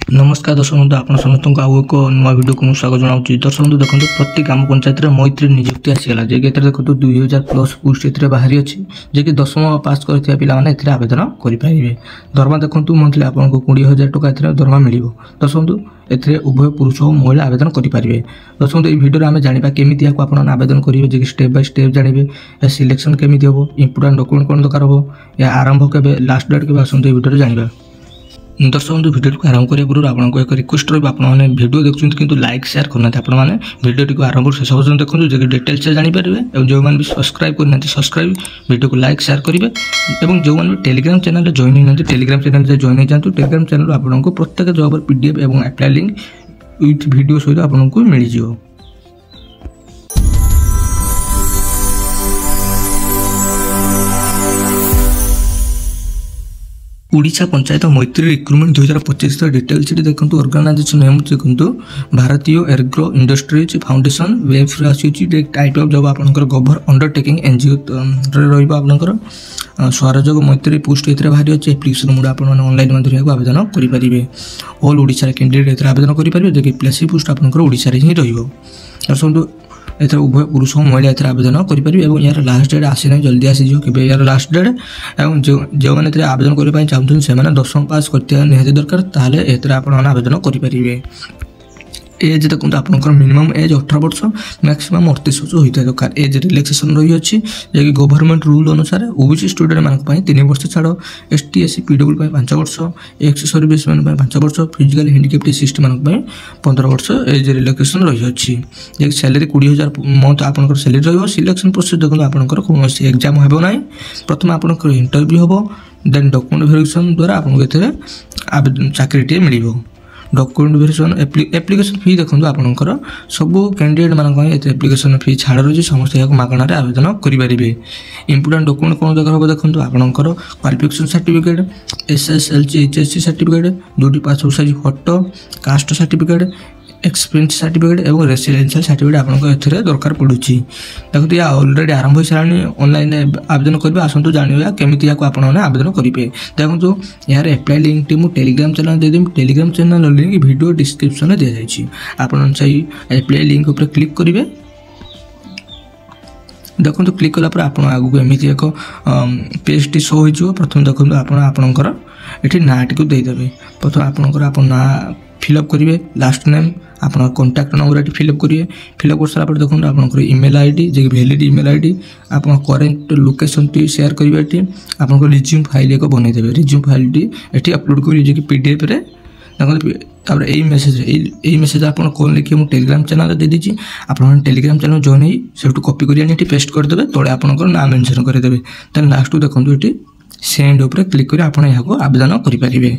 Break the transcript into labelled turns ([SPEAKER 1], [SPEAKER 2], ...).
[SPEAKER 1] नमस्कार दर्शक बंधु आप समस्त आउ एक नुआ भिडियो को स्वागत जनाऊँ। दर्शक बंधु देखो प्रति ग्राम पंचायत में मैत्री नियुक्ति आसीगला जे कि देखो 2000 प्लस पोस्ट ए बाहरी अच्छी जे कि 10वीं पास कर पे आवेदन करेंगे। दरमा देखो मंथली आपको 20,000 टका दरमा मिल। दर्शक बंधु ए उभय पुरुष और महिला आवेदन करेंगे। दर्शक बंधु भिडियो आम जाना केमी आप आवेदन करेंगे जे स्टेप बाय स्टेप जानवे सिलेक्शन केमी हम इंपोर्टां डॉक्यूमेंट कौन दरकार हम या आरंभ के लास्ट डेट के आसते भिडियो जाना। दर्शक बंधु भिडियो को आरंभ करने पूर्व आपको एक रिक्वेस्ट रही आपने भिडियो देखते कि लाइक शेयर करना आपने भिडियो को आरंभ शेष पर्यटन देखो जो डिटेल्स जानीपर और जो मैंने भी सब्सक्राइब करना सब्सक्राइब भिडियो को लाइक शेयर करेंगे और जो मैंने भी टेलीग्राम चैनल जॉइन होती टेलीग्राम चैनल जॉइन हो जातु। टेलीग्राम चैनल आपको प्रत्येक जॉब पीडीएफ और अप्लाई लिंक विथ वीडियो सहित आपको मिल जाए। ओडिशा पंचायत मैत्री रिक्रुटमेंट 2025 डिटेल्स देखो ऑर्गेनाइजेशन नेम देखो भारतीय agro industries foundation web type of job आपंकर गभर अंडरटेकिंग एनजीओ रहा स्वराजक मैत्री पोस्ट ये बाहरी अच्छे एप्लिकेशन मोड आप ऑनलाइन माध्यम आवेदन करेंगे। ऑल ओडिशा कैंडिडेट आवेदन करेंगे जो कि प्लेसी पोस्ट आपंकर ओडिशा ही रही। एथर उभय पुरुष और महिला एथर आवेदन करेंगे और यार लास्ट डेट आसी ना जल्दी आसीज कि यार लास्ट डेट और जो मैंने आवेदन करने चाहते से 10वीं पास करते निहाती दरकार ताहले एथर आप आवेदन करेंगे। एज देखो आपंकर मिनिमम एज 18 वर्ष मैक्सिमम 38 वर्ष होता है दरकार। एज रिलैक्सेशन रही अच्छी जैसे गवर्नमेंट रूल अनुसार ओबीसी स्टूडेंट मान 3 वर्ष छाड़ एसटी एससी पीडब्ल्यू 5 वर्ष एक्स सर्विस मैन 5 वर्ष फिजिकल हैंडिकैप्ड एससी मान 15 वर्ष एज रिलैक्सेशन रही अच्छी जैसे सैलरी 20,000 मंथ आपंकर सैलरी रही। सिलेक्शन प्रोसेस देखो आपंकर कौन एग्जाम हो ना प्रथम आपंकर इंटरव्यू हम देन डॉक्यूमेंट वेरिफिकेशन द्वारा आपको चाकरीटे मिल। डॉक्यूमेंट वेरिफिकेशन एप्लिकेशन फी देखो आपंकर सब कैंडिडेट मान एप्लिकेशन फी छाड़ रही समस्त यहाँ मागणार आवेदन करेंगे। इंपोर्टां डॉक्यूमेंट कौन दरकार हम देखो आपंकर qualification certificate SSLC HSC certificate 2टी passport size photo caste certificate experience certificate और रेसिडेंशियल सर्टिफिकेट आपको ए दरकार पड़ुची। देखो या ऑलरेडी आरंभ हो सारे ऑनलाइन आवेदन करेंगे आसतु जानवे केमी आप आवेदन करेंगे। देखो यार अप्लाई लिंक मुझे टेलीग्राम चैनल देदेवी Telegram channel link video description में दी जाए आप अप्लाई लिंक उपर क्लिक करेंगे। देखो क्लिक कलापर आप आगू एमती एक पेज टी शो हो प्रथम देखो आपणकर ये ना टी देदेवे प्रथम आपंकर आप ना फिलअप करेंगे लास्ट नेम आपन कॉन्टैक्ट नंबर ये फिलअप करेंगे। फिलअप कर सारा देखो आपंकर ईमेल आईडी जो वैलिड ईमेल आईडी आप करेन्ट लोकेशन टी शेयर करेंगे। आपको रिज्यूम फाइल एक बनईदेवे रिज्यूम फाइल टी ये अपलोड करेंगे पीडीएफ रे देखो यही मेसेज आप कौन लिखिए मुझे टेलीग्राम चैनल दे दीजिए आप टेलीग्राम चैनल जॉइन हो कॉपी कर पेस्ट करदे तले आपंकर ना मेंशन करदे देन लास्ट देखो ये सेंड उपर क्लिक कर आप आवेदन करेंगे।